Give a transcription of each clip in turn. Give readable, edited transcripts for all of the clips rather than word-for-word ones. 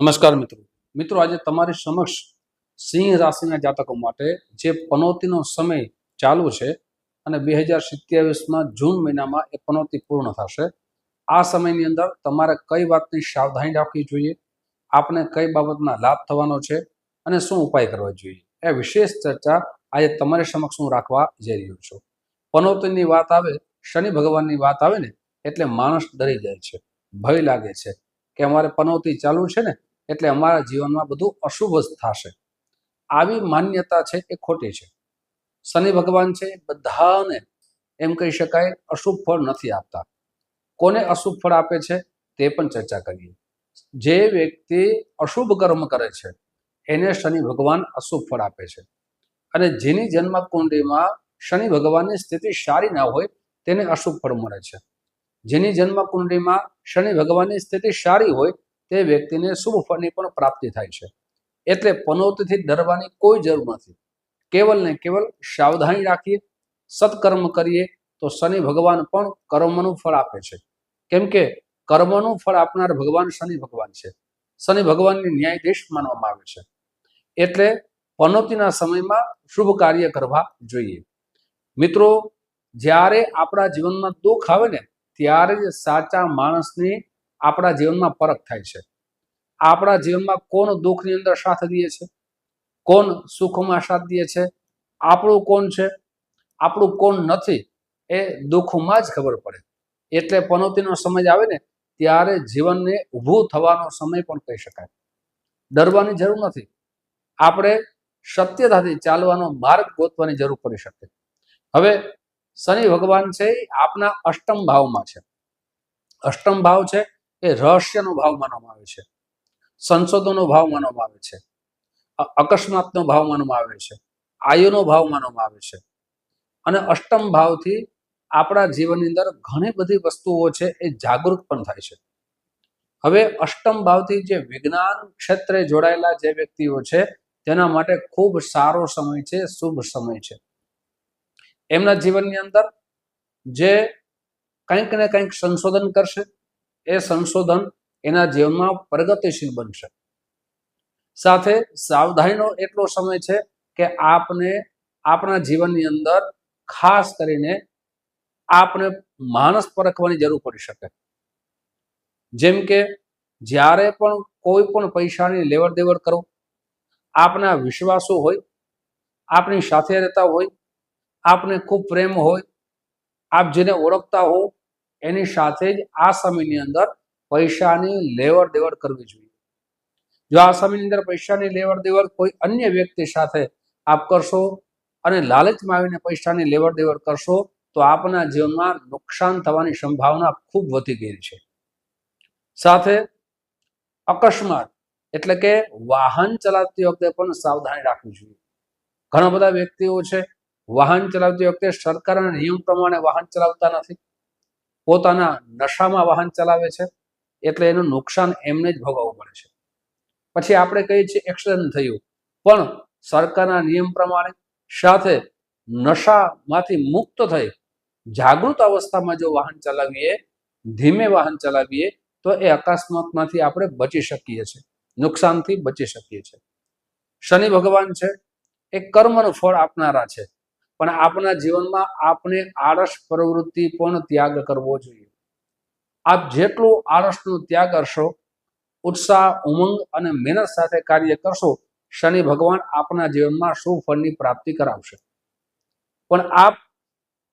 નમસ્કાર મિત્રો. આજે તમારી સમક્ષ સિંહ રાશિના જાતકો માટે જે પનોતીનો સમય ચાલુ છે અને 2027માં જૂન મહિનામાં એ પનોતી પૂર્ણ થશે. આ સમયની અંદર તમારે કઈ વાતની સાવધાની રાખવી જોઈએ, આપને કઈ બાબતમાં લાભ થવાનો છે અને શું ઉપાય કરવા જોઈએ, એ વિશેષ ચર્ચા આજે તમારી સમક્ષ હું રાખવા જઈ રહ્યો છું. પનોતીની વાત આવે, શનિ ભગવાનની વાત આવે ને એટલે માણસ ડરી જાય છે, ભય લાગે છે કે અમારે પનોતી ચાલુ છે ને એટલે અમારા જીવનમાં બધું અશુભ જ થશે. આવી માન્યતા છે એ ખોટી છે. શનિ ભગવાન છે બધાને એમ કહી શકાય અશુભ ફળ નથી આપતા. કોને અશુભ ફળ આપે છે તે પણ ચર્ચા કરીએ. જે વ્યક્તિ અશુભ કર્મ કરે છે એને શનિ ભગવાન અશુભ ફળ આપે છે, અને જેની જન્મ કુંડળીમાં શનિ ભગવાનની સ્થિતિ સારી ના હોય તેને અશુભ ફળ મળે છે. જેની જન્મ કુંડળીમાં શનિ ભગવાનની સ્થિતિ સારી હોય તે વ્યક્તિને શુભ ફળની પણ પ્રાપ્તિ થાય છે. એટલે પનોતીથી ડરવાની કોઈ જરૂર નથી. કેવલ ને કેવલ સાવધાની રાખીએ, સત્કર્મ કરીએ તો શનિ ભગવાન પણ કર્મનું ફળ આપે છે. કેમ કે કર્મનું ફળ આપનાર ભગવાન શનિ ભગવાન છે. શનિ ભગવાનની ન્યાયાધીશ માનવામાં આવે છે. એટલે પનોતીના સમયમાં શુભ કાર્ય કરવા જોઈએ. મિત્રો, જ્યારે આપણા જીવનમાં દુઃખ આવે ને ત્યારે જ સાચા માણસની આપણા જીવનમાં પરખ થાય છે. આપણા જીવનમાં કોણ દુઃખની અંદર સાથ દે છે, કોણ સુખમાં સાથ દે છે, આપણું કોણ છે, આપણું કોણ નથી, એ દુઃખમાં જ ખબર પડે. એટલે પનોતીનો સમય આવે ને ત્યારે જીવનને ઊભું થવાનો સમય પણ કહી શકાય. ડરવાની જરૂર નથી. આપણે સત્યતાથી ચાલવાનો માર્ગ ગોતવાની જરૂર પડી શકે. હવે શનિ ભગવાન છે આપના અષ્ટમ ભાવમાં છે. અષ્ટમ ભાવ છે એ રહસ્યનો ભાવ માનવામાં આવે છે, સંશોધનનો ભાવ માનવામાં આવે છે, અકસ્માતનો ભાવ માનવામાં આવે છે, આયુનો ભાવ માનવામાં આવે છે. અને અષ્ટમ ભાવથી આપણા જીવનની અંદર ઘણી બધી વસ્તુઓ છે એ જાગૃત પણ થાય છે. હવે અષ્ટમ ભાવથી જે વિજ્ઞાન ક્ષેત્રે જોડાયેલા જે વ્યક્તિઓ છે તેના માટે ખૂબ સારો સમય છે, શુભ સમય છે. એમના જીવનની અંદર જે કંઈક ને કંઈક સંશોધન કરશે, એ સંશોધન એના જીવનમાં પ્રગતિશીલ બનશે. સાથે સાવધાનીનો એટલો સમય છે કે આપને આપણા જીવનની અંદર ખાસ કરીને આપણે માણસ પરખવાની જરૂર પડી શકે. જેમ કે જ્યારે પણ કોઈ પણ પૈસાની લેવડ દેવડ કરો, આપના વિશ્વાસો હોય, આપણી સાથે રહેતા હોય, આપને ખૂબ પ્રેમ હોય, આપ જેને ઓળખતા હો એની સાથે જ આ સમયની અંદર પૈસાની લેવડ દેવડ કરવી જોઈએ. જો આ સમયની અંદર પૈસાની લેવડ દેવડ કોઈ અન્ય વ્યક્તિ સાથે આપ કરશો અને લાલચમાં આવીને પૈસાની લેવડ દેવડ કરશો તો આપના જીવનમાં નુકસાન થવાની સંભાવના ખૂબ વધી ગઈ છે. સાથે અકસ્માત એટલે કે વાહન ચલાવતી વખતે પણ સાવધાની રાખવી જોઈએ. ઘણા બધા વ્યક્તિઓ છે વાહન ચલાવતી વખતે સરકારના નિયમ પ્રમાણે વાહન ચલાવતા નથી, પોતાના નશામાં વાહન ચલાવે છે, એટલે એનું નુકસાન એમને જ ભોગવવું પડે છે. પછી આપણે કહીએ છીએ એક્સિડન્ટ થયું, પણ સરકારના નિયમ પ્રમાણે સાથે નશામાંથી મુક્ત થઈ જાગૃત અવસ્થામાં જો વાહન ચલાવીએ, ધીમે વાહન ચલાવીએ તો એ અકસ્માતમાંથી આપણે બચી શકીએ છીએ, નુકસાનથી બચી શકીએ છીએ. શનિ ભગવાન છે એ કર્મનું ફળ આપનારા છે, પણ આપણા જીવનમાં આપણે આળસ પ્રવૃત્તિ પણ ત્યાગ કરવો જોઈએ. આપ જેટલું આળસનો ત્યાગ કરશો, ઉત્સાહ, ઉમંગ અને મહેનત સાથે કાર્ય કરશો, શનિ ભગવાન આપના જીવનમાં શુભ ફળની પ્રાપ્તિ કરાવશે. પણ આપ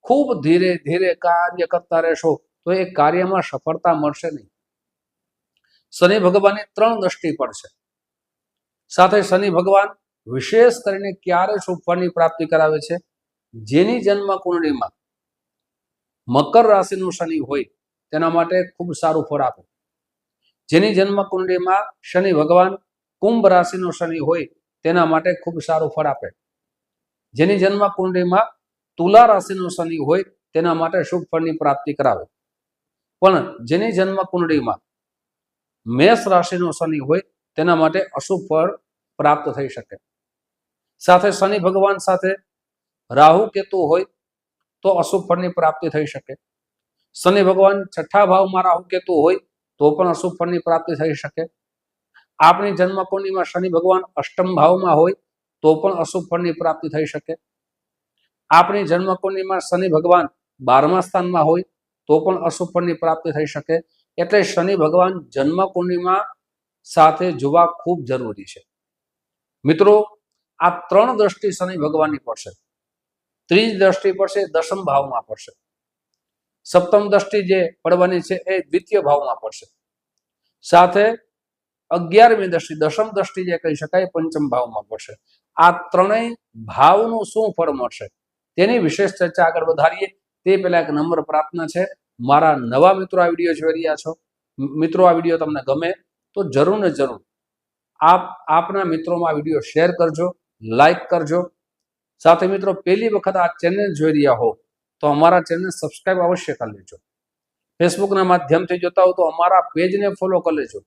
ખૂબ ધીરે ધીરે કાર્ય કરતા રહેશો તો એ કાર્યમાં સફળતા મળશે નહીં. શનિ ભગવાનની 3 દ્રષ્ટિ પડશે. સાથે શનિ ભગવાન વિશેષ કરીને ક્યારે શુભ ફળની પ્રાપ્તિ કરાવે છે? જેની જન્મ કુંડળીમાં મકર રાશિનું શનિ હોય તેના માટે ખૂબ સારું ફળ આપે. જેની જન્મ કુંડળીમાં શનિ ભગવાન કુંભ રાશિનો શનિ હોય તેના માટે ખૂબ સારું ફળ આપે. જેની જન્મ કુંડળીમાં તુલા રાશિનો શનિ હોય તેના માટે શુભ ફળની પ્રાપ્તિ કરાવે. પણ જેની જન્મ કુંડળીમાં મેષ રાશિનો શનિ હોય તેના માટે અશુભ ફળ પ્રાપ્ત થઈ શકે. સાથે શનિ ભગવાન સાથે રાહુ કેતુ હોય તો અશુભ ફળની પ્રાપ્તિ થઈ શકે. શનિ ભગવાન છઠ્ઠા ભાવમાં રાહુ કેતુ હોય તો પણ અશુભ ફળની પ્રાપ્તિ થઈ શકે. આપણી જન્મકુંડલીમાં શનિ ભગવાન અષ્ટમ ભાવમાં હોય તો પણ અશુભ ફળની પ્રાપ્તિ થઈ શકે. આપણી જન્મકુંડલીમાં શનિ ભગવાન 12મા સ્થાનમાં હોય તો પણ અશુભ ફળની પ્રાપ્તિ થઈ શકે. એટલે શનિ ભગવાન જન્મકુંડલીમાં સાથે જોવા ખૂબ જરૂરી છે. મિત્રો, આ 3 દ્રષ્ટિ શનિ ભગવાનની પડશે. ત્રીજી દ્રષ્ટિ પડશે દશમ ભાવમાં પડશે. સપ્તમ દ્રષ્ટિ જે પડવાની છે એ દ્વિતીય ભાવમાં પડશે. સાથે 11મી દ્રષ્ટિ દશમ દ્રષ્ટિ જે કહી શકાય પંચમ ભાવમાં પડશે. આ ત્રણેય ભાવનું શું ફળ મળશે તેની વિશેષ ચર્ચા આગળ વધારીએ તે પહેલા એક નમ્ર પ્રાર્થના છે. મારા નવા મિત્રો આ વિડીયો જોઈ રહ્યા છો, મિત્રો આ વિડીયો તમને ગમે તો જરૂર ને જરૂર આપના મિત્રોમાં આ વિડીયો શેર કરજો, લાઈક કરજો. સાથે મિત્રો પહેલી વખત આ ચેનલ જોઈ રહ્યા હો તો અમારા ચેનલ સબસ્ક્રાઇબ અવશ્ય કરી લેજો. ફેસબુકના માધ્યમથી જોતા હો તો અમારા પેજને ફોલો કરી લેજો,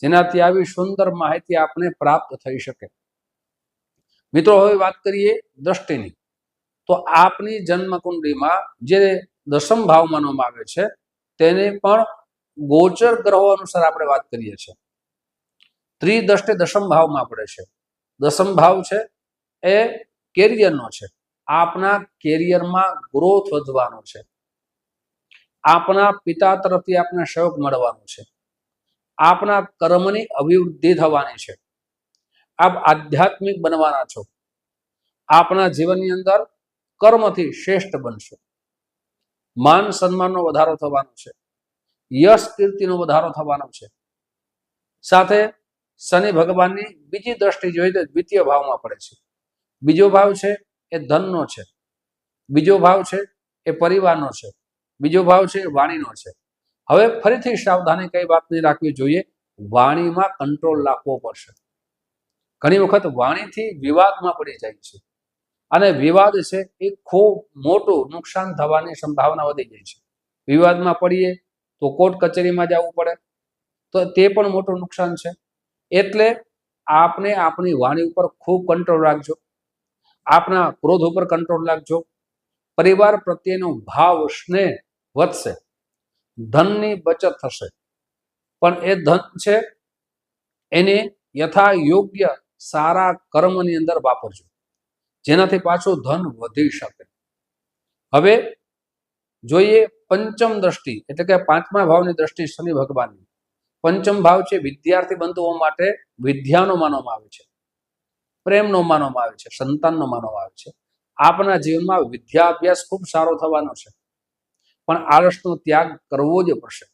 જેનાથી આવી સુંદર માહિતી આપને પ્રાપ્ત થઈ શકે. મિત્રો, હવે વાત કરીએ દ્રષ્ટિની. તો આપની જન્મકુંડલીમાં જે દશમ ભાવ માનવામાં આવે છે તેને પણ ગોચર ગ્રહો અનુસાર આપણે વાત કરીએ છીએ. ત્રિદ્રષ્ટિ દશમ ભાવમાં પડે છે. દશમ ભાવ છે એ કેરિયરનો છે. આપના કેરિયરમાં ગ્રોથ વધવાનો છે. આપના પિતા તરફથી આપને સહયોગ મળવાનો છે. આપના કર્મની અભિવૃદ્ધિ થવાની છે. આપ આધ્યાત્મિક બનવાના છો. આપના જીવનની અંદર કર્મથી શ્રેષ્ઠ બનશો. માન સન્માનનો વધારો થવાનો છે. યશ કીર્તિનો વધારો થવાનો છે. સાથે શનિ ભગવાનની બીજી દ્રષ્ટિ જોઈએ તો દ્વિતીય ભાવમાં પડે છે. બીજો ભાવ છે એ ધનનો છે. બીજો ભાવ છે એ પરિવારનો છે. બીજો ભાવ છે એ વાણીનો છે. હવે ફરીથી સાવધાની કઈ વાતની રાખવી જોઈએ? વાણીમાં કંટ્રોલ રાખવો પડશે. ઘણી વખત વાણીથી વિવાદમાં પડી જાય છે અને વિવાદ છે એ ખૂબ મોટું નુકસાન થવાની સંભાવના વધી જાય છે. વિવાદમાં પડીએ તો કોર્ટ કચેરીમાં જવું પડે તો તે પણ મોટું નુકસાન છે. એટલે આપને આપણી વાણી ઉપર ખૂબ કંટ્રોલ રાખજો. આપના ક્રોધ ઉપર કંટ્રોલ રાખજો. પરિવાર પ્રત્યેનો ભાવ સ્નેહ વધશે. ધનની બચત થશે, પણ એ ધન છે એને યથા યોગ્ય સારા કર્મની અંદર વાપરજો, જેનાથી પાછું ધન વધી શકે. હવે જોઈએ પંચમ દ્રષ્ટિ, એટલે કે 5મા ભાવની દ્રષ્ટિ શનિ ભગવાનની. પંચમ ભાવ છે વિદ્યાર્થી બંધુઓ માટે વિદ્યાનો માનવામાં આવે છે, પ્રેમનો માનવામાં આવે છે, સંતાનનો માનવામાં આવે છે. આપના જીવનમાં વિદ્યા અભ્યાસ ખૂબ સારો થવાનો છે, પણ આળસનો ત્યાગ કરવો જ પડશે.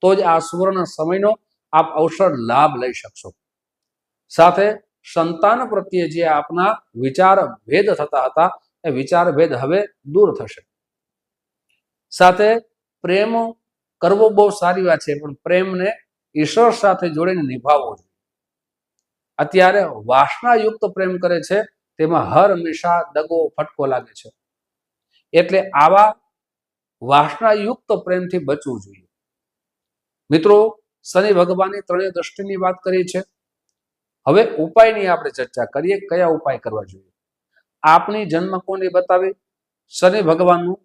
તો જ આ સુવર્ણ સમયનો આપ અવસર લાભ લઈ શકશો. સાથે સંતાન પ્રત્યે જે આપના વિચાર ભેદ થતા હતા એ વિચાર ભેદ હવે દૂર થશે. સાથે પ્રેમ કરવો બહુ સારી વાત છે, પણ પ્રેમને ઈશ્વર સાથે જોડીને નિભાવવો જોઈએ. અત્યારે વાસનાયુક્ત પ્રેમ કરે છે તેમાં હર હંમેશા દગો ફટકો લાગે છે. એટલે આવા વાસનાયુક્ત પ્રેમથી બચવું જોઈએ. મિત્રો, શનિ ભગવાનની 3 દ્રષ્ટિની વાત કરી છે. હવે ઉપાયની આપણે ચર્ચા કરીએ. કયા ઉપાય કરવા જોઈએ? આપની જન્મકુંડલી બતાવી શનિ ભગવાનનું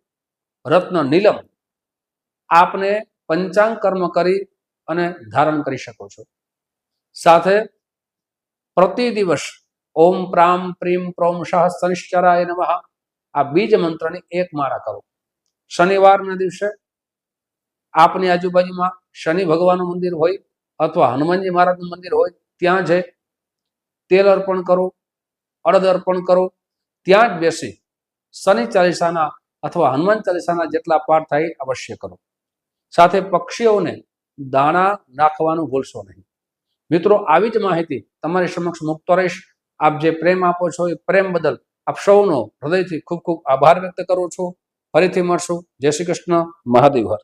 રત્ન નીલમ આપને પંચાંગ કર્મ કરી અને ધારણ કરી શકો છો. સાથે પ્રતિ દિવસ ઓમ પ્રામ પ્રીમ પ્રોમ શઃ શનિશ્ચરાય નમઃ આ બીજ મંત્રની 1 માળા કરો. શનિવારના દિવસે આપની આજુબાજુમાં શનિ ભગવાનનું મંદિર હોય અથવા હનુમાનજી મહારાજનું મંદિર હોય ત્યાં જઈ તેલ અર્પણ કરો, અડદ અર્પણ કરો. ત્યાં જ બેસી શનિ ચાલીસાના અથવા હનુમાન ચાલીસાના જેટલા પાઠ થાય અવશ્ય કરો. સાથે પક્ષીઓને દાણા નાખવાનું ભૂલશો નહીં. મિત્રો, આવી જ માહિતી તમારી સમક્ષ મૂકતો રહીશ. આપ જે પ્રેમ આપો છો એ પ્રેમ બદલ આપ સૌનો હૃદયથી ખૂબ ખૂબ આભાર વ્યક્ત કરું છું. ફરીથી મળશું. જય શ્રી કૃષ્ણ. મહાદેવ હર.